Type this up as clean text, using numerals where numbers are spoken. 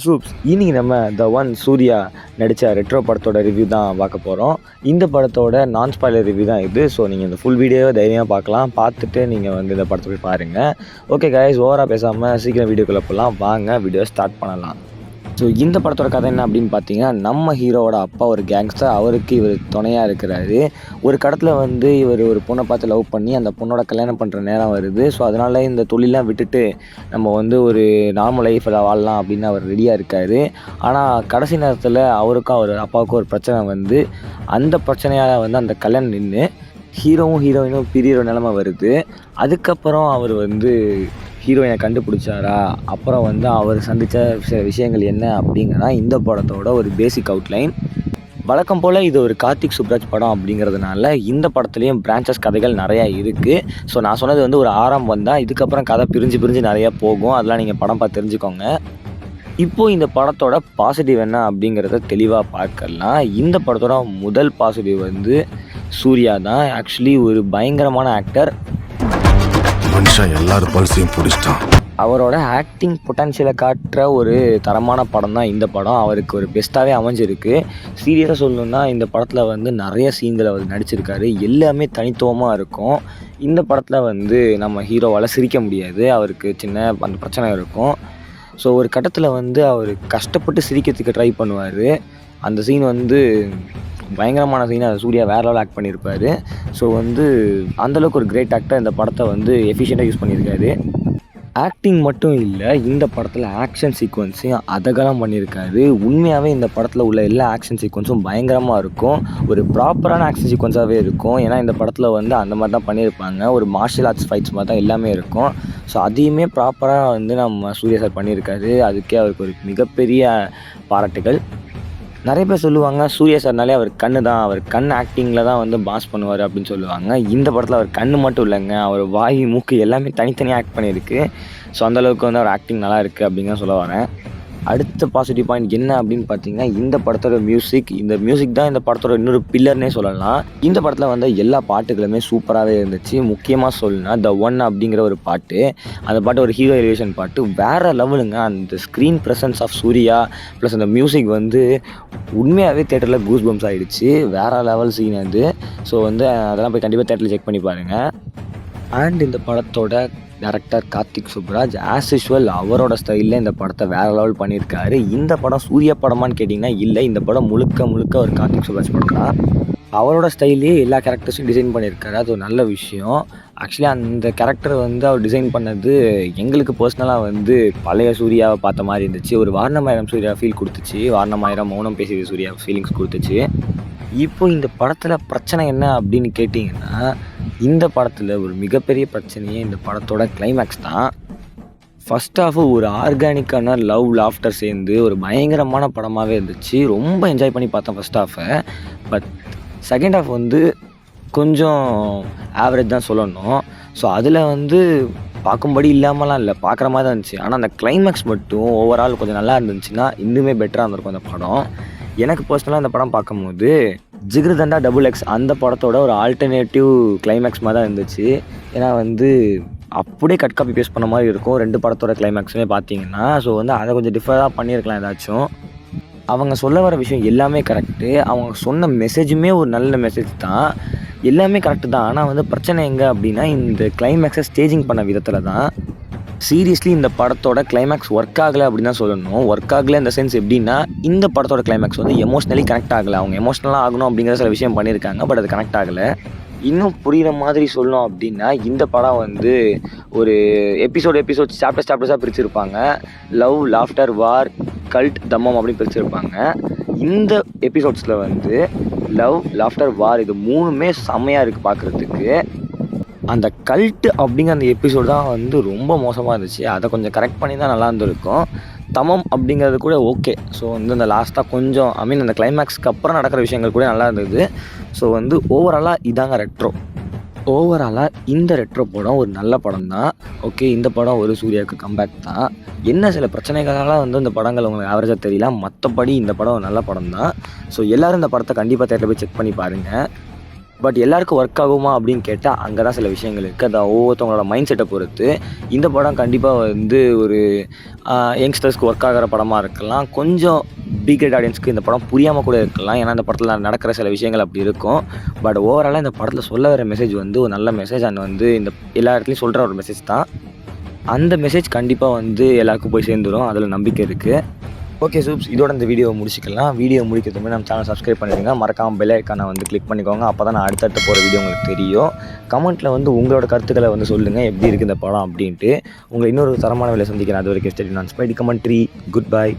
Soups இன்னைக்கு நம்ம the one Surya நடித்த ரெட்ரோ படத்தோட ரிவ்யூ தான் பார்க்க போகிறோம். இந்த படத்தோட நான் ஸ்பாய்லர் ரிவ்யூ தான் இது. ஸோ நீங்கள் இந்த ஃபுல் வீடியோவை தைரியமாக பார்க்கலாம். பார்த்துட்டு நீங்கள் இந்த படத்தை போய் பாருங்கள். ஓகே கைஸ், ஓவராக பேசாமல் சீக்கிரம் வீடியோக்குள்ளே போகலாம். வாங்க வீடியோ ஸ்டார்ட் பண்ணலாம். ஸோ இந்த படத்தோட கதை என்ன அப்படின்னு பார்த்தீங்கன்னா, நம்ம ஹீரோவோட அப்பா ஒரு கேங்ஸ்டர். அவருக்கு இவர் துணையாக இருக்கிறாரு. ஒரு கடத்தில் இவர் ஒரு பொண்ணை பார்த்து லவ் பண்ணி அந்த பொண்ணோட கல்யாணம் பண்ணுற நேரம் வருது. ஸோ அதனால் இந்த தொழிலெலாம் விட்டுட்டு நம்ம ஒரு நார்மல் லைஃப்பில் வாழலாம் அப்படின்னு அவர் ரெடியாக இருக்கார். ஆனால் கடைசி நேரத்தில் அவருக்கும் அவர் அப்பாவுக்கும் ஒரு பிரச்சனை அந்த பிரச்சனையால் அந்த கல்யாணம் நின்று ஹீரோவும் ஹீரோயினும் பிரிகிற நிலமை வருது. அதுக்கப்புறம் அவர் ஹீரோயினை கண்டுபிடிச்சாரா, அப்புறம் அவர் சந்தித்த சில விஷயங்கள் என்ன அப்படிங்கிறதா இந்த படத்தோட ஒரு பேசிக் அவுட்லைன். வழக்கம் போல் இது ஒரு கார்த்திக் சுப்ராஜ் படம் அப்படிங்கிறதுனால இந்த படத்துலேயும் பிரான்ச்சஸ் கதைகள் நிறையா இருக்குது. ஸோ நான் சொன்னது ஒரு ஆரம்பம் தான். இதுக்கப்புறம் கதை பிரிஞ்சு நிறையா போகும். அதெல்லாம் நீங்கள் படம் பார்த்து தெரிஞ்சுக்கோங்க. இப்போது இந்த படத்தோட பாசிட்டிவ் என்ன அப்படிங்கிறத தெளிவாக பார்க்கலாம். இந்த படத்தோட முதல் பாசிட்டிவ் சூர்யா தான். ஆக்சுவலி ஒரு பயங்கரமான ஆக்டர். மனுஷன் எல்லாரும் பல்சையும் பிடிச்சிட்டான். அவரோட ஆக்டிங் பொட்டன்ஷியலை காட்டுற ஒரு தரமான படம் தான் இந்த படம். அவருக்கு ஒரு பெஸ்ட்டாகவே அமைஞ்சிருக்கு. சீரியஸாக சொல்லணுன்னா இந்த படத்தில் நிறைய சீன்களை அவர் நடிச்சிருக்காரு. எல்லாமே தனித்துவமாக இருக்கும். இந்த படத்தில் நம்ம ஹீரோவால் சிரிக்க முடியாது. அவருக்கு சின்ன அந்த பிரச்சனை இருக்கும். ஸோ ஒரு கட்டத்தில் அவர் கஷ்டப்பட்டு சிரிக்கிறதுக்கு ட்ரை பண்ணுவார். அந்த சீன் பயங்கரமான சீன். அது சூர்யா வேறு லெவல் ஆக்ட் பண்ணியிருப்பார். ஸோ அந்தளவுக்கு ஒரு கிரேட் ஆக்டர் இந்த படத்தை எஃபிஷியண்ட்டாக யூஸ் பண்ணியிருக்காரு. ஆக்டிங் மட்டும் இல்லை, இந்த படத்தில் ஆக்ஷன் சீக்வன்ஸையும் அதகலம் பண்ணியிருக்காரு. உண்மையாகவே இந்த படத்தில் உள்ள எல்லா ஆக்ஷன் சீக்வன்ஸும் பயங்கரமாக இருக்கும். ஒரு ப்ராப்பரான ஆக்ஷன் சீக்வன்ஸாகவே இருக்கும். ஏன்னா இந்த படத்தில் அந்த மாதிரி தான் பண்ணியிருப்பாங்க. ஒரு மார்ஷியல் ஆர்ட்ஸ் ஃபைட்ஸ் மாதிரி தான் எல்லாமே இருக்கும். ஸோ அதையுமே ப்ராப்பராக நம்ம சூர்யா சார் பண்ணியிருக்காரு. அதுக்கே அவருக்கு ஒரு மிகப்பெரிய பாராட்டுகள். நிறைய பேர் சொல்லுவாங்க சூர்யா சார்னாலே அவர் கண்ணு தான், அவர் கண் ஆக்டிங்கில் தான் பாஸ் பண்ணுவார் அப்படின்னு சொல்லுவாங்க. இந்த படத்தில் அவர் கண்ணு மட்டும் இல்லைங்க, அவர் வாய் மூக்கு எல்லாமே தனித்தனியாக ஆக்ட் பண்ணியிருக்கு. ஸோ அந்தளவுக்கு அவர் ஆக்டிங் நல்லா இருக்குது அப்படிங்க சொல்ல வரேன். அடுத்த பாசிட்டிவ் பாயிண்ட் என்ன அப்படின்னு பார்த்தீங்கன்னா, இந்த படத்தோட இந்த மியூசிக் தான் இந்த படத்தோட இன்னொரு பில்லர்னே சொல்லலாம். இந்த படத்தில் எல்லா பாட்டுகளுமே சூப்பராகவே இருந்துச்சு. முக்கியமாக சொல்லணும்னா த ஒன் அப்படிங்கிற ஒரு பாட்டு. அந்த பாட்டு ஒரு ஹீரோ எலிவேஷன் பாட்டு, வேறு லெவலுங்க. அந்த screen presence of Suriya plus அந்த மியூசிக் உண்மையாகவே தேட்டரில் கூஸ் பம்ப்ஸ் ஆகிடுச்சு. வேறு லெவல் சீன் அது. ஸோ அதெல்லாம் போய் கண்டிப்பாக தேட்டரில் செக் பண்ணி பாருங்கள். அண்ட் இந்த படத்தோட director Karthik Subbaraj as usual அவரோட ஸ்டைலில் இந்த படத்தை வேறு லெவல் பண்ணியிருக்காரு. இந்த படம் சூர்யா படமான்னு கேட்டிங்கன்னா இல்லை, இந்த படம் முழுக்க ஒரு கார்த்திக் சுப்ராஜ் படம் தான். அவரோட ஸ்டைலே எல்லா கேரக்டர்ஸும் டிசைன் பண்ணியிருக்காரு. அது ஒரு நல்ல விஷயம். ஆக்சுவலி அந்த கேரக்டர் அவர் டிசைன் பண்ணது எங்களுக்கு பர்சனலாக பழைய சூர்யாவை பார்த்த மாதிரி இருந்துச்சு. ஒரு வாரணமாயிரம் சூர்யா ஃபீல் கொடுத்துச்சு. வாரணமாயிரம் மௌனம் பேசிய சூர்யா ஃபீலிங்ஸ் கொடுத்துச்சு. இப்போ இந்த படத்தில் பிரச்சனை என்ன அப்படின்னு கேட்டிங்கன்னா, இந்த படத்தில் ஒரு மிகப்பெரிய பிரச்சனையே இந்த படத்தோட கிளைமேக்ஸ் தான். ஃபஸ்ட் ஹாஃப் ஒரு ஆர்கானிக்கான லவ் லாஃப்டர் சேர்ந்து ஒரு பயங்கரமான படமாகவே இருந்துச்சு. ரொம்ப என்ஜாய் பண்ணி பார்த்தேன் ஃபஸ்ட் ஹாஃபை. பட் செகண்ட் ஹாஃப் கொஞ்சம் ஆவரேஜ் தான் சொல்லணும். ஸோ அதில் பார்க்கும்படி இல்லாமலாம் இல்லை, பார்க்குற மாதிரி தான் இருந்துச்சு. ஆனால் அந்த கிளைமேக்ஸ் மட்டும் ஓவரால் கொஞ்சம் நல்லா இருந்துச்சுன்னா இன்னுமே பெட்டராக இருந்திருக்கும் அந்த படம். எனக்கு பர்சனலாக அந்த படம் பார்க்கும்போது ஜிகிருதண்டா XXX அந்த படத்தோட ஒரு ஆல்டர்னேட்டிவ் கிளைமேக்ஸ் மாதிரி தான் இருந்துச்சு. ஏன்னா அப்படியே கட் காப்பி பேஸ்ட் பண்ண மாதிரி இருக்கும் ரெண்டு படத்தோட கிளைமேக்ஸுமே பார்த்தீங்கன்னா. ஸோ அதை கொஞ்சம் டிஃபராக பண்ணியிருக்கலாம் ஏதாச்சும். அவங்க சொல்ல வர விஷயம் எல்லாமே கரெக்டு. அவங்க சொன்ன மெசேஜுமே ஒரு நல்ல மெசேஜ் தான். எல்லாமே கரெக்டு தான். ஆனால் பிரச்சனை எங்கே அப்படின்னா, இந்த கிளைமேக்ஸை ஸ்டேஜிங் பண்ண விதத்தில் தான். சீரியஸ்லி இந்த படத்தோட கிளைமேக்ஸ் ஒர்க் ஆகலை அப்படின்னு தான் சொல்லணும். ஒர்க் ஆகலை இந்த சென்ஸ் எப்படின்னா, இந்த படத்தோட கிளைமேக்ஸ் எமோஷ்னலி கனெக்ட் ஆகலை. அவங்க எமோஷ்னலாக ஆகணும் அப்படிங்கிற சில விஷயம் பண்ணியிருக்காங்க. பட் அது கனெக்ட் ஆகலை. இன்னும் புரிகிற மாதிரி சொல்லணும் அப்படின்னா, இந்த படம் ஒரு எபிசோட் சாப்டர்ஸாக பிரிச்சுருப்பாங்க. லவ், லாஃப்டர், வார், கல்ட், தம்மம் அப்படின்னு பிரிச்சுருப்பாங்க. இந்த எபிசோட்ஸில் லவ், லாஃப்டர், வார் இது மூணுமே செம்மையாக இருக்குது பார்க்குறதுக்கு. அந்த கல்ட்டு அப்படிங்கிற அந்த எபிசோடு தான் ரொம்ப மோசமாக இருந்துச்சு. அதை கொஞ்சம் கரெக்ட் பண்ணி தான் நல்லா இருந்திருக்கும். தமம் அப்படிங்கிறது கூட ஓகே. ஸோ இந்த லாஸ்ட்டாக கொஞ்சம் அந்த கிளைமேக்ஸ்க்கு அப்புறம் நடக்கிற விஷயங்கள் கூட நல்லா இருந்தது. ஸோ ஓவராலாக இதாங்க ரெட்ரோ. ஓவராலாக இந்த ரெட்ரோ படம் ஒரு நல்ல படம் தான். ஓகே, இந்த படம் ஒரு சூர்யாவுக்கு கம்பேக் தான். என்ன சில பிரச்சனைகளால் இந்த படங்கள் உங்களுக்கு ஆவரேஜாக தெரியல. மற்றபடி இந்த படம் ஒரு நல்ல படம் தான். ஸோ எல்லோரும் இந்த படத்தை கண்டிப்பாக தேட்டரில் போய் செக் பண்ணி பாருங்கள். பட் எல்லாருக்கும் ஒர்க் ஆகுமா அப்படின்னு கேட்டால் அங்கே தான் சில விஷயங்கள் இருக்குது. அது ஒவ்வொருத்தவங்களோட மைண்ட் செட்டை பொறுத்து. இந்த படம் கண்டிப்பாக வந்து ஒரு யங்ஸ்டர்ஸ்க்கு ஒர்க் ஆகிற படமாக இருக்கலாம். கொஞ்சம் பிகேட் ஆடியன்ஸ்க்கு இந்த படம் புரியாமல் கூட இருக்கலாம். ஏன்னா இந்த படத்தில் நடக்கிற சில விஷயங்கள் அப்படி இருக்கும். பட் ஓவராலாக இந்த படத்தில் சொல்ல வர மெசேஜ் வந்து ஒரு நல்ல மெசேஜ் அண்ட் வந்து இந்த எல்லா இடத்துலையும் சொல்கிற ஒரு மெசேஜ் தான். அந்த மெசேஜ் கண்டிப்பாக வந்து எல்லாருக்கும் போய் சேர்ந்துடும். அதில் நம்பிக்கை இருக்குது. ஓகே சூப்ஸ், இதோட இந்த வீடியோவை முடிச்சிக்கலாம். வீடியோ முடிக்கிறதுக்கு முன்னாடி நம்ம சேனல் சப்ஸ்கிரைப் பண்ணிடுங்க. மறக்காமல் பெல் ஐக்கானை வந்து கிளிக் பண்ணிக்கோங்க. அப்போ தான் நான் அடுத்தடுத்து போகிற வீடியோ உங்களுக்கு தெரியும். கமெண்ட்டில் வந்து உங்களோட கருத்துக்களை வந்து சொல்லுங்கள், எப்படி இருக்குது இந்த படம் அப்படின்ட்டு. உங்களை இன்னொரு தரமான வேலை சந்திக்கிறேன். அது வரைக்கும் ஸ்டேடி நான் ஸ்பைடி கமெண்ட்ரி. Good bye.